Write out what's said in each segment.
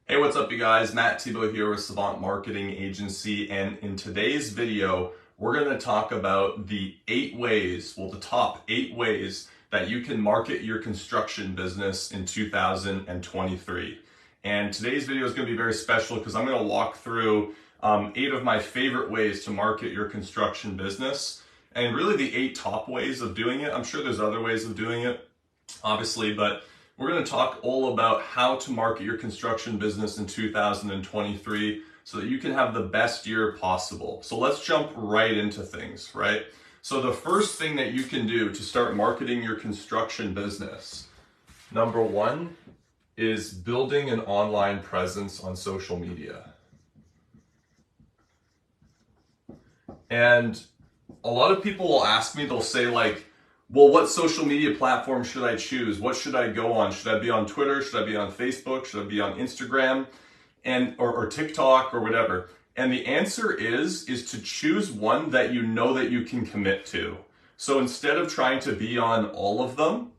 Hey, what's up you guys? Matt Thibeau here with Savant Marketing Agency, and in today's video, we're going to talk about the top 8 ways that you can market your construction business in 2023. And today's video is going to be very special because I'm going to walk through 8 of my favorite ways to market your construction business, and really the 8 top ways of doing it. I'm sure there's other ways of doing it, obviously, but we're going to talk all about how to market your construction business in 2023 so that you can have the best year possible. So let's jump right into things, right? So the first thing that you can do to start marketing your construction business, number 1, is building an online presence on social media. And a lot of people will ask me, they'll say like, well, what social media platform should I choose? What should I go on? Should I be on Twitter? Should I be on Facebook? Should I be on Instagram or TikTok or whatever? And the answer is to choose one that you know that you can commit to. So instead of trying to be on all of them,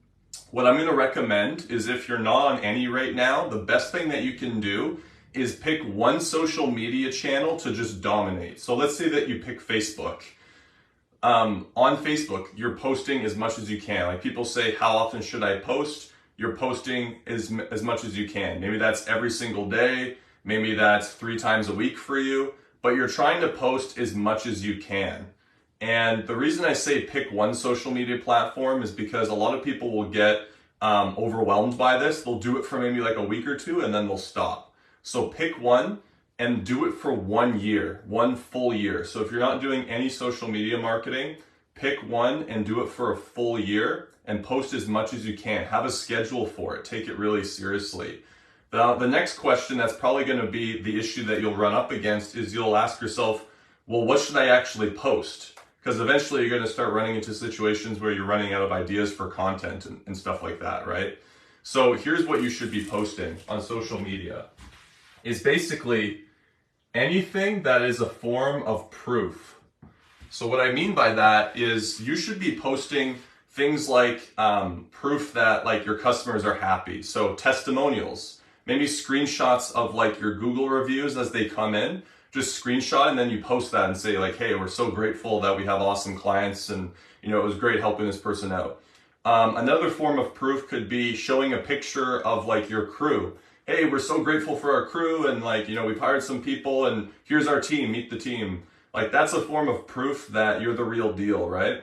what I'm going to recommend is, if you're not on any right now, the best thing that you can do is pick one social media channel to just dominate. So let's say that you pick Facebook. On Facebook, you're posting as much as you can. Like, people say, how often should I post? You're posting as much as you can. Maybe that's every single day. Maybe that's 3 times a week for you, but you're trying to post as much as you can. And the reason I say pick one social media platform is because a lot of people will get overwhelmed by this. They'll do it for maybe like a week or 2 and then they'll stop. So pick one and do it for 1 year, 1 full year. So if you're not doing any social media marketing, pick one and do it for a full year and post as much as you can. Have a schedule for it. Take it really seriously. The next question that's probably going to be the issue that you'll run up against is you'll ask yourself, well, what should I actually post? Because eventually you're going to start running into situations where you're running out of ideas for content and stuff like that, right? So here's what you should be posting on social media. Is basically anything that is a form of proof. So what I mean by that is you should be posting things like proof that like your customers are happy. So testimonials, maybe screenshots of like your Google reviews as they come in. Just screenshot and then you post that and say like, hey, we're so grateful that we have awesome clients and it was great helping this person out. Another form of proof could be showing a picture of like your crew. Hey, we're so grateful for our crew and like, we've hired some people and here's our team, meet the team. Like, that's a form of proof that you're the real deal, right?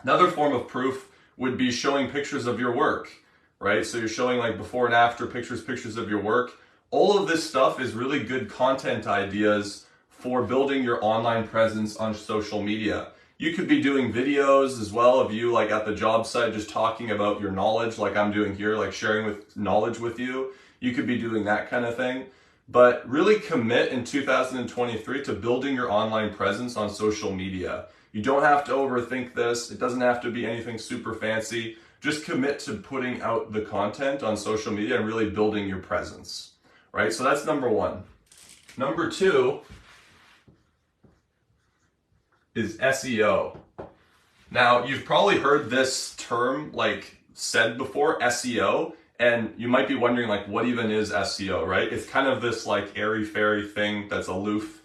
Another form of proof would be showing pictures of your work, right? So you're showing like before and after pictures of your work. All of this stuff is really good content ideas for building your online presence on social media. You could be doing videos as well of you like at the job site, just talking about your knowledge like I'm doing here, like sharing knowledge with you. You could be doing that kind of thing, but really commit in 2023 to building your online presence on social media. You don't have to overthink this. It doesn't have to be anything super fancy. Just commit to putting out the content on social media and really building your presence, right? So that's number 1. Number 2 is SEO. Now, you've probably heard this term like said before, SEO. And you might be wondering like, what even is SEO, right? It's kind of this like airy-fairy thing that's aloof.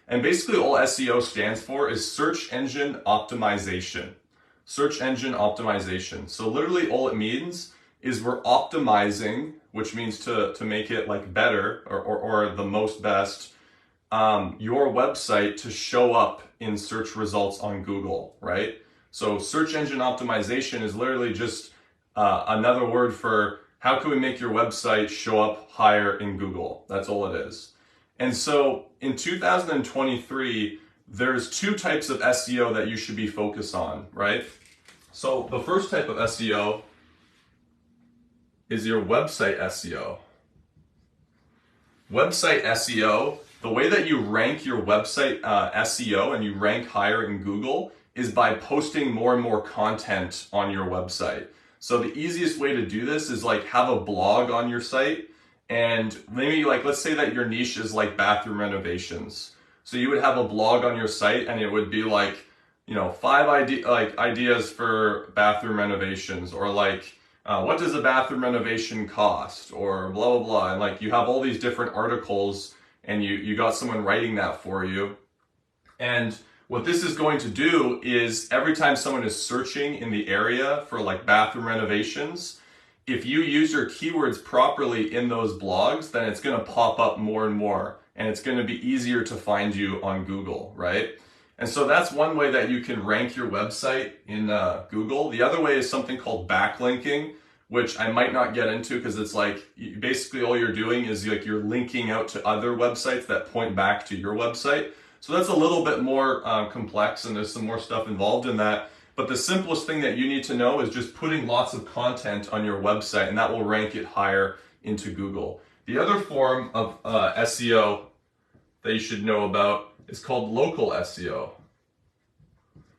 And basically all SEO stands for is search engine optimization. Search engine optimization. So literally all it means is we're optimizing, which means to make it like better or the most best, your website to show up in search results on Google, right? So search engine optimization is literally just another word for how can we make your website show up higher in Google? That's all it is. And so in 2023, there's 2 types of SEO that you should be focused on, right? So the first type of SEO is your website SEO. Website SEO, the way that you rank your website SEO and you rank higher in Google is by posting more and more content on your website. So the easiest way to do this is like have a blog on your site, and maybe like, let's say that your niche is like bathroom renovations. So you would have a blog on your site and it would be like, 5 ideas for bathroom renovations, or like what does a bathroom renovation cost, or blah, blah, blah. And like you have all these different articles and you got someone writing that for you. And what this is going to do is every time someone is searching in the area for like bathroom renovations, if you use your keywords properly in those blogs, then it's going to pop up more and more, and it's going to be easier to find you on Google, right? And so that's one way that you can rank your website in Google. The other way is something called backlinking, which I might not get into because it's like basically all you're doing is like you're linking out to other websites that point back to your website. So that's a little bit more complex, and there's some more stuff involved in that. But the simplest thing that you need to know is just putting lots of content on your website, and that will rank it higher into Google. The other form of SEO that you should know about is called local SEO.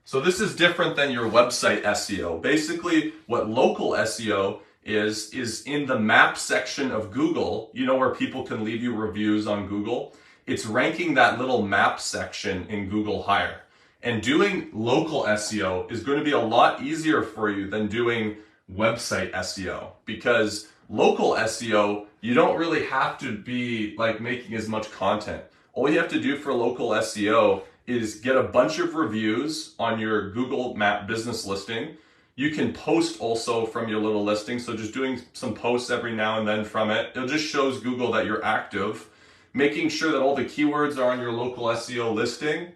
So this is different than your website SEO. Basically, what local SEO is in the map section of Google, you know, where people can leave you reviews on Google. It's ranking that little map section in Google higher. And doing local SEO is going to be a lot easier for you than doing website SEO, because local SEO, you don't really have to be like making as much content. All you have to do for local SEO is get a bunch of reviews on your Google Map business listing. You can post also from your little listing. So just doing some posts every now and then from it. It just shows Google that you're active. Making sure that all the keywords are on your local SEO listing.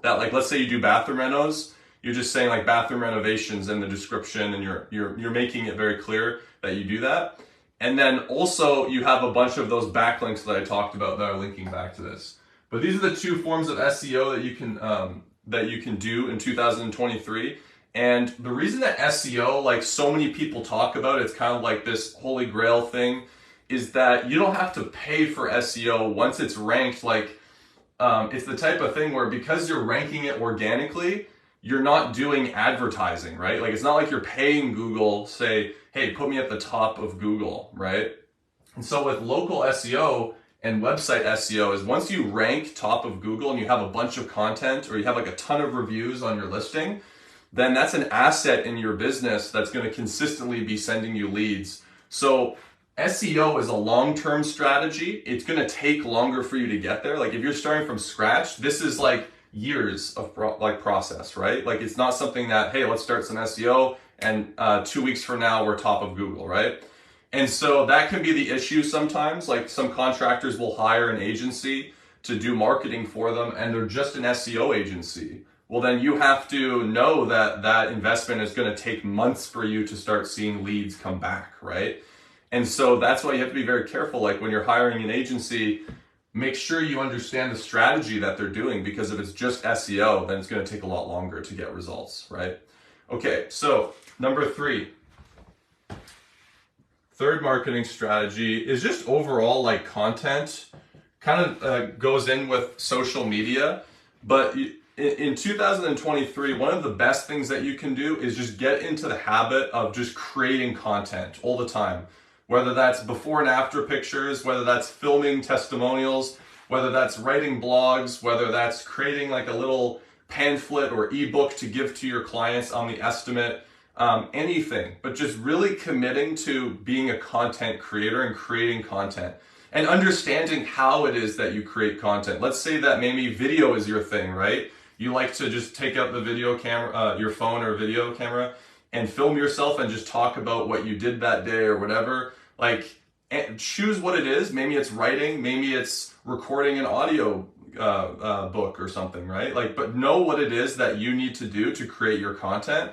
That, like, let's say you do bathroom renos, you're just saying like bathroom renovations in the description, and you're making it very clear that you do that. And then also you have a bunch of those backlinks that I talked about that are linking back to this. But these are the two forms of SEO that you can do in 2023. And the reason that SEO, like so many people talk about, it's kind of like this holy grail thing, is that you don't have to pay for SEO once it's ranked. Like it's the type of thing where because you're ranking it organically, you're not doing advertising, right? Like it's not like you're paying Google, say, hey, put me at the top of Google, right? And so with local SEO and website SEO is once you rank top of Google and you have a bunch of content, or you have like a ton of reviews on your listing, then that's an asset in your business that's going to consistently be sending you leads. So SEO is a long-term strategy. It's going to take longer for you to get there. Like if you're starting from scratch, this is like years of process, right? Like it's not something that, hey, let's start some SEO and 2 weeks from now we're top of Google, right? And so that can be the issue sometimes. Like some contractors will hire an agency to do marketing for them, and they're just an SEO agency. Well, then you have to know that that investment is going to take months for you to start seeing leads come back, right? And so that's why you have to be very careful. Like when you're hiring an agency, make sure you understand the strategy that they're doing, because if it's just SEO, then it's going to take a lot longer to get results, right? Okay, so number 3. Third marketing strategy is just overall like content, kind of goes in with social media. But in 2023, one of the best things that you can do is just get into the habit of just creating content all the time. Whether that's before and after pictures, whether that's filming testimonials, whether that's writing blogs, whether that's creating like a little pamphlet or ebook to give to your clients on the estimate. Anything, but just really committing to being a content creator and creating content and understanding how it is that you create content. Let's say that maybe video is your thing, right? You like to just take out the video camera, your phone or video camera, and film yourself and just talk about what you did that day or whatever. Like, choose what it is. Maybe it's writing, maybe it's recording an audio book or something, right? Like, but know what it is that you need to do to create your content.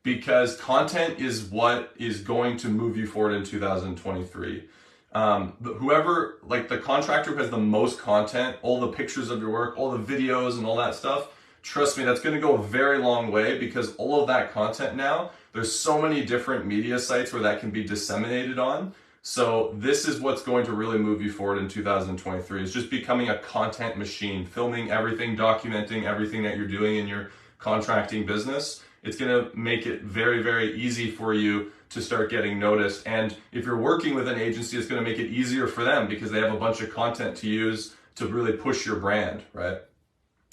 Because content is what is going to move you forward in 2023. Whoever, like the contractor who has the most content, all the pictures of your work, all the videos and all that stuff, trust me, that's going to go a very long way, because all of that content now, there's so many different media sites where that can be disseminated on. So this is what's going to really move you forward in 2023, is just becoming a content machine, filming everything, documenting everything that you're doing in your contracting business. It's going to make it very, very easy for you to start getting noticed. And if you're working with an agency, it's going to make it easier for them because they have a bunch of content to use to really push your brand, right?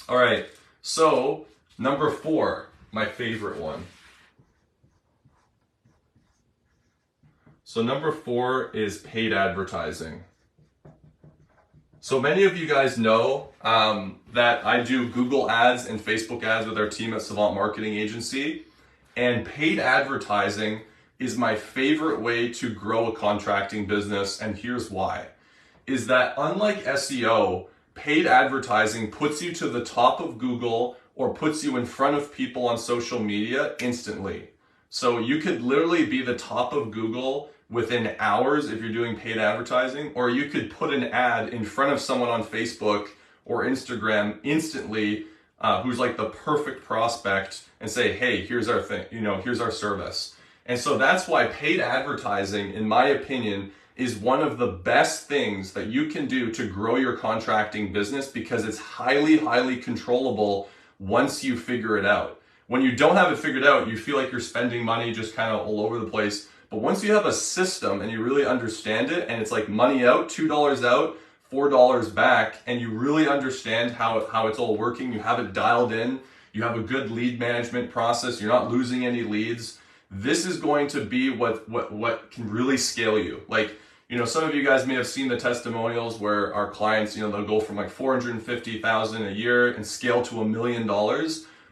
All right, so number 4, my favorite one. So number 4 is paid advertising. So many of you guys know that I do Google ads and Facebook ads with our team at Savant Marketing Agency. And paid advertising is my favorite way to grow a contracting business. And here's why. Is that unlike SEO, paid advertising puts you to the top of Google or puts you in front of people on social media instantly. So you could literally be the top of Google within hours if you're doing paid advertising, or you could put an ad in front of someone on Facebook or Instagram instantly who's like the perfect prospect and say, hey, here's our thing, here's our service. And so that's why paid advertising, in my opinion, is one of the best things that you can do to grow your contracting business, because it's highly, highly controllable once you figure it out. When you don't have it figured out, you feel like you're spending money just kind of all over the place. But once you have a system and you really understand it, and it's like money out, $2 out, $4 back, and you really understand how it's all working, you have it dialed in, you have a good lead management process, you're not losing any leads, this is going to be what can really scale you. Like, some of you guys may have seen the testimonials where our clients, they'll go from like $450,000 a year and scale to $1 million.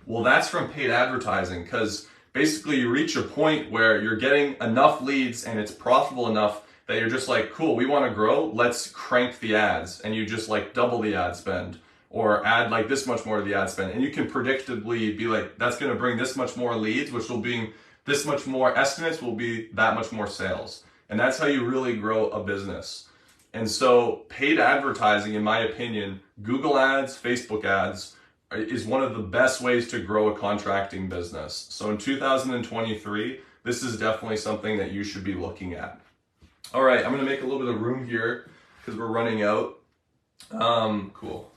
Well, that's from paid advertising, because basically you reach a point where you're getting enough leads and it's profitable enough that you're just like, cool, we want to grow, let's crank the ads. And you just like double the ad spend or add like this much more to the ad spend. And you can predictably be like, that's going to bring this much more leads, which will be this much more estimates, will be that much more sales. And that's how you really grow a business. And so paid advertising, in my opinion, Google ads, Facebook ads, is one of the best ways to grow a contracting business. So in 2023, this is definitely something that you should be looking at. All right, I'm gonna make a little bit of room here because we're running out. Cool.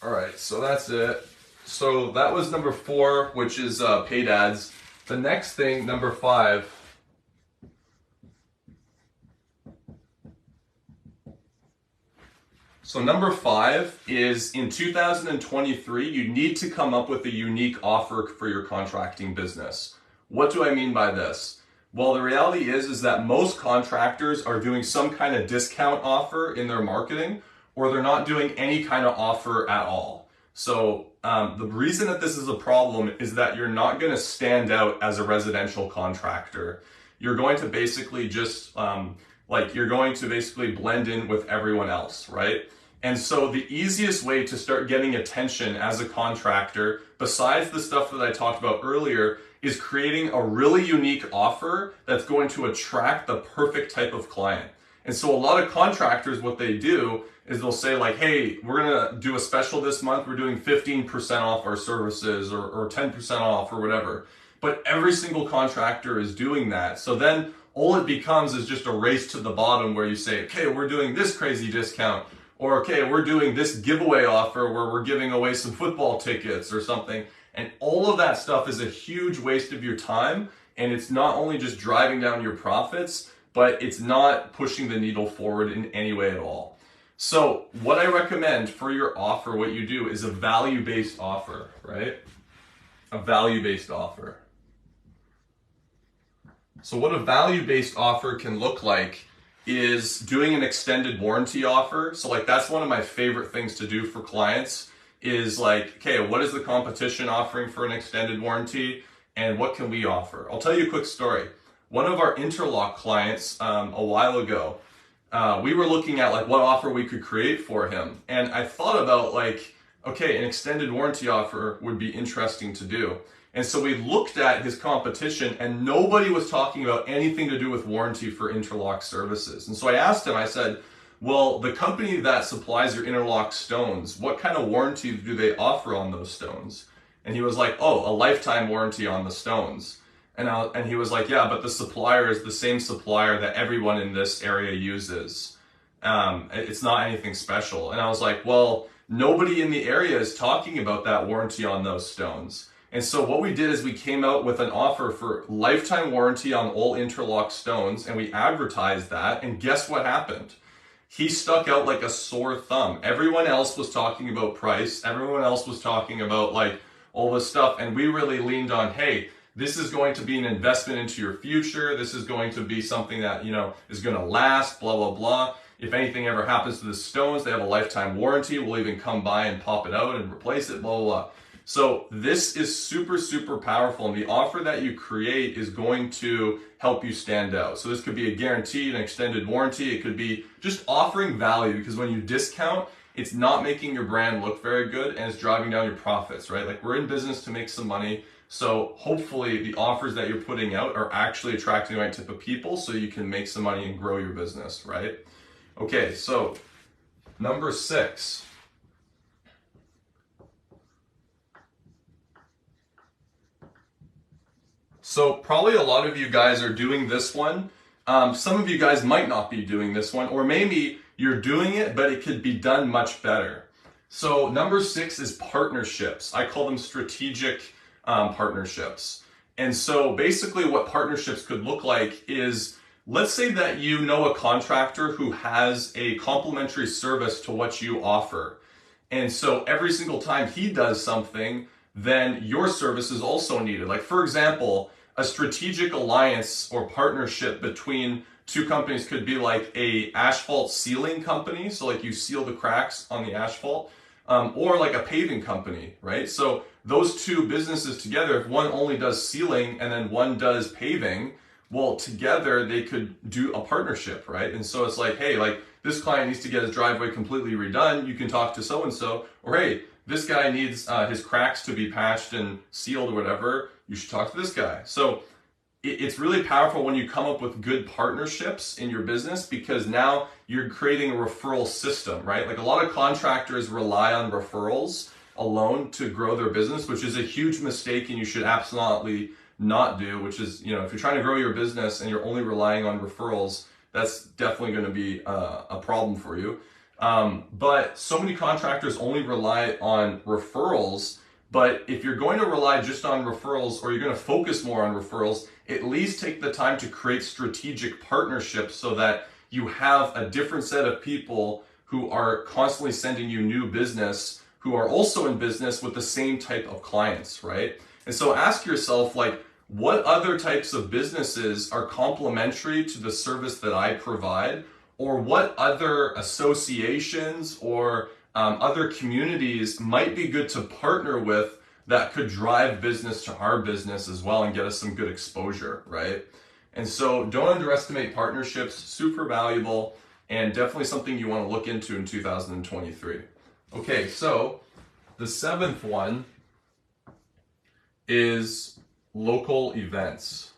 All right, so that's it. So that was number 4, which is paid ads. The next thing, number 5, so number 5 is in 2023, you need to come up with a unique offer for your contracting business. What do I mean by this? Well, the reality is that most contractors are doing some kind of discount offer in their marketing, or they're not doing any kind of offer at all. So the reason that this is a problem is that you're not going to stand out as a residential contractor. You're going to basically just you're going to basically blend in with everyone else, right? And so the easiest way to start getting attention as a contractor, besides the stuff that I talked about earlier, is creating a really unique offer that's going to attract the perfect type of client. And so a lot of contractors, what they do is they'll say like, hey, we're going to do a special this month. We're doing 15% off our services or 10% off or whatever. But every single contractor is doing that. So then all it becomes is just a race to the bottom where you say, okay, we're doing this crazy discount. Or, okay, we're doing this giveaway offer where we're giving away some football tickets or something. And all of that stuff is a huge waste of your time. And it's not only just driving down your profits, but it's not pushing the needle forward in any way at all. So what I recommend for your offer, what you do is a value-based offer, right? A value-based offer. So what a value-based offer can look like is doing an extended warranty offer. So like that's one of my favorite things to do for clients is like, okay, what is the competition offering for an extended warranty and what can we offer? I'll tell you a quick story. One of our interlock clients a while ago, we were looking at like what offer we could create for him. And I thought about like, okay, an extended warranty offer would be interesting to do. And so we looked at his competition and nobody was talking about anything to do with warranty for interlock services. And so I asked him, I said, well, the company that supplies your interlock stones, what kind of warranty do they offer on those stones? And he was like, oh, a lifetime warranty on the stones. And he was like, yeah, but the supplier is the same supplier that everyone in this area uses. It's not anything special. And I was like, well, nobody in the area is talking about that warranty on those stones. And so what we did is we came out with an offer for lifetime warranty on all interlock stones, and we advertised that, and guess what happened? He stuck out like a sore thumb. Everyone else was talking about price. Everyone else was talking about like all this stuff, and we really leaned on, hey, this is going to be an investment into your future. This is going to be something that, you know, is going to last, blah, blah, blah. If anything ever happens to the stones, they have a lifetime warranty. We'll even come by and pop it out and replace it, blah, blah, blah. So this is super, super powerful. And the offer that you create is going to help you stand out. So this could be a guaranteed and extended warranty. It could be just offering value, because when you discount, it's not making your brand look very good and it's driving down your profits, right? Like, we're in business to make some money. So hopefully the offers that you're putting out are actually attracting the right type of people so you can make some money and grow your business, right? Okay, so number 6. So probably a lot of you guys are doing this one. Some of you guys might not be doing this one, or maybe you're doing it, but it could be done much better. So number 6 is partnerships. I call them strategic partnerships. And so basically what partnerships could look like is, let's say that you know a contractor who has a complementary service to what you offer. And so every single time he does something, then your service is also needed. Like, for example, a strategic alliance or partnership between two companies could be like a asphalt sealing company. So like, you seal the cracks on the asphalt, or like a paving company, right? So those two businesses together, if one only does sealing and then one does paving, well, together they could do a partnership, right? And so it's like, hey, like, this client needs to get his driveway completely redone. You can talk to so-and-so, or hey, this guy needs his cracks to be patched and sealed or whatever. You should talk to this guy. So it's really powerful when you come up with good partnerships in your business, because now you're creating a referral system, right? Like, a lot of contractors rely on referrals alone to grow their business, which is a huge mistake and you should absolutely not do, which is, you know, if you're trying to grow your business and you're only relying on referrals, that's definitely going to be a problem for you. But so many contractors only rely on referrals. But if you're going to rely just on referrals, or you're going to focus more on referrals, at least take the time to create strategic partnerships so that you have a different set of people who are constantly sending you new business, who are also in business with the same type of clients, right? And so ask yourself, like, what other types of businesses are complementary to the service that I provide? Or what other associations or other communities might be good to partner with that could drive business to our business as well and get us some good exposure, right? And so don't underestimate partnerships, super valuable, and definitely something you want to look into in 2023. Okay, so the 7th one is local events.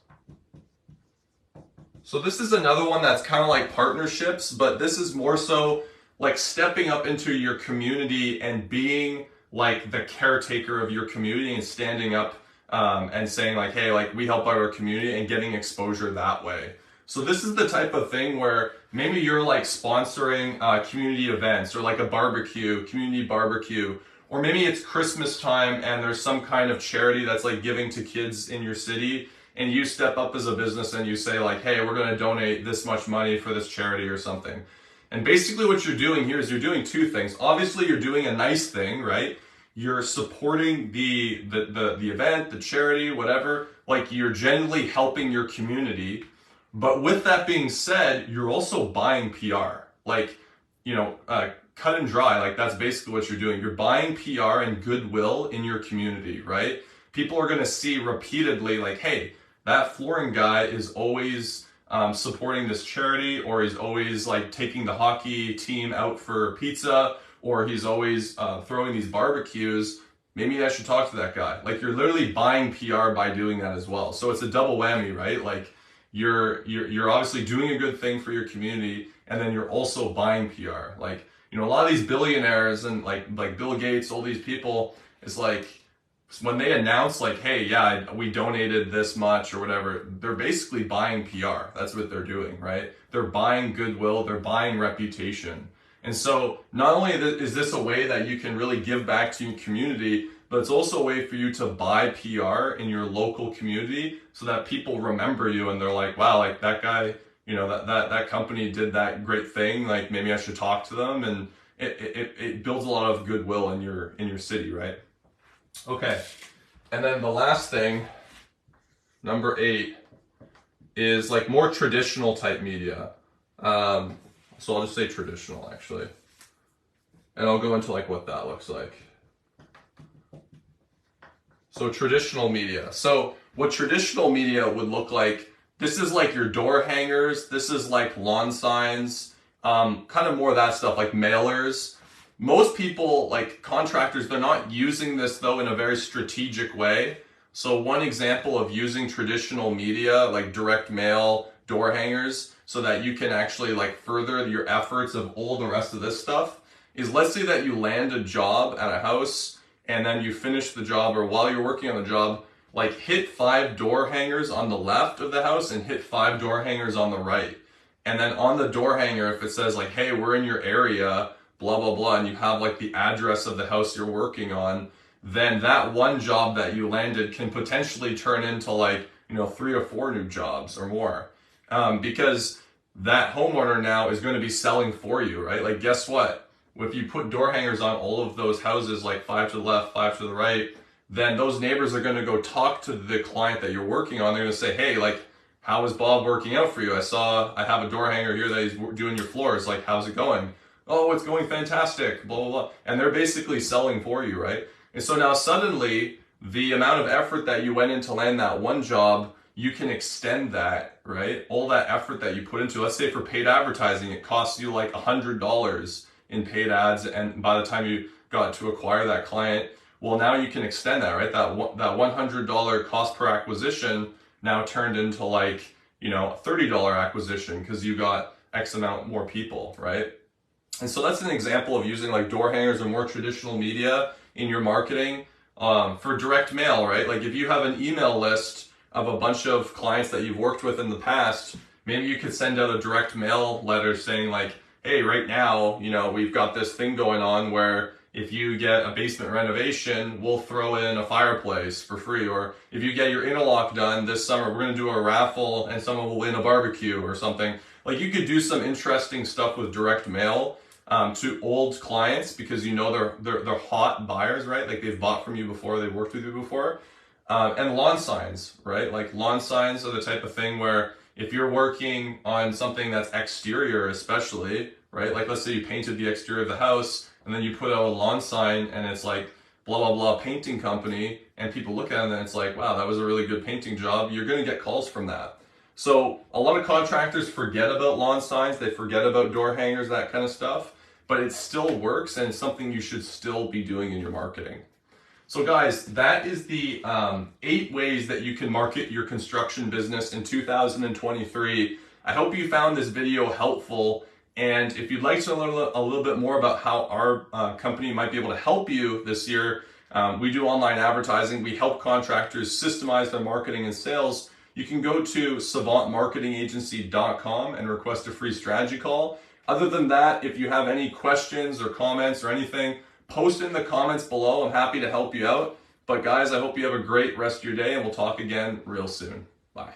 So this is another one that's kind of like partnerships, but this is more so like stepping up into your community and being like the caretaker of your community and standing up and saying like, hey, like, we help out our community, and getting exposure that way. So this is the type of thing where maybe you're like sponsoring community events, or like a barbecue, community barbecue, or maybe it's Christmas time and there's some kind of charity that's like giving to kids in your city, and you step up as a business and you say like, hey, we're going to donate this much money for this charity or something. And basically what you're doing here is you're doing two things. Obviously, you're doing a nice thing, right? You're supporting the event, the charity, whatever. Like, you're genuinely helping your community. But with that being said, you're also buying PR. Like, you know, cut and dry, like, that's basically what you're doing. You're buying PR and goodwill in your community, right? People are going to see repeatedly like, hey, that flooring guy is always supporting this charity, or he's always like taking the hockey team out for pizza, or he's always throwing these barbecues. Maybe I should talk to that guy. Like, you're literally buying PR by doing that as well. So it's a double whammy, right? Like, you're obviously doing a good thing for your community, and then you're also buying PR. Like, you know, a lot of these billionaires and like Bill Gates, all these people, it's like, when they announce like, hey, yeah, we donated this much or whatever, they're basically buying PR. That's what they're doing, right? They're buying goodwill, they're buying reputation. And so not only is this a way that you can really give back to your community, but it's also a way for you to buy PR in your local community so that people remember you and they're like, wow, like, that guy, you know, that company did that great thing, like, maybe I should talk to them. And it builds a lot of goodwill in your city, right? Okay, and then the last thing number 8 is like more traditional type media. So I'll just say traditional actually. And I'll go into like what that looks like. So traditional media. So what traditional media would look like, this is like your door hangers, this is like lawn signs, kind of more of that stuff, like mailers. Most people, like contractors, they're not using this though in a very strategic way. So one example of using traditional media, like direct mail, door hangers, so that you can actually like further your efforts of all the rest of this stuff, is let's say that you land a job at a house and then you finish the job, or while you're working on the job, like hit 5 door hangers on the left of the house and hit 5 door hangers on the right. And then on the door hanger, if it says like, hey, we're in your area, blah, blah, blah, and you have like the address of the house you're working on, then that one job that you landed can potentially turn into like, 3 or 4 new jobs or more. Because that homeowner now is going to be selling for you, right? Like, guess what? If you put door hangers on all of those houses, like 5 to the left, 5 to the right, then those neighbors are going to go talk to the client that you're working on. They're going to say, hey, like, how is Bob working out for you? I have a door hanger here that he's doing your floors. Like, how's it going? Oh, it's going fantastic, blah, blah, blah. And they're basically selling for you, right? And so now suddenly the amount of effort that you went in to land that one job, you can extend that, right? All that effort that you put into, let's say for paid advertising, it costs you like $100 in paid ads. And by the time you got to acquire that client, well, now you can extend that, right? That $100 cost per acquisition now turned into like, $30 acquisition because you got X amount more people, right? And so that's an example of using like door hangers or more traditional media in your marketing for direct mail, right? Like if you have an email list of a bunch of clients that you've worked with in the past, maybe you could send out a direct mail letter saying like, hey, right now, we've got this thing going on where if you get a basement renovation, we'll throw in a fireplace for free. Or if you get your interlock done this summer, we're going to do a raffle and someone will win a barbecue or something. Like you could do some interesting stuff with direct mail to old clients because they're hot buyers, right? Like they've bought from you before, they've worked with you before. And lawn signs, right? Like lawn signs are the type of thing where if you're working on something that's exterior especially, right? Like let's say you painted the exterior of the house and then you put out a lawn sign and it's like blah, blah, blah painting company, and people look at it and it's like, wow, that was a really good painting job. You're going to get calls from that. So a lot of contractors forget about lawn signs. They forget about door hangers, that kind of stuff, but it still works and it's something you should still be doing in your marketing. So guys, that is the 8 ways that you can market your construction business in 2023. I hope you found this video helpful. And if you'd like to learn a little bit more about how our company might be able to help you this year, we do online advertising. We help contractors systemize their marketing and sales. You can go to savantmarketingagency.com and request a free strategy call. Other than that, if you have any questions or comments or anything, post in the comments below. I'm happy to help you out. But guys, I hope you have a great rest of your day and we'll talk again real soon. Bye.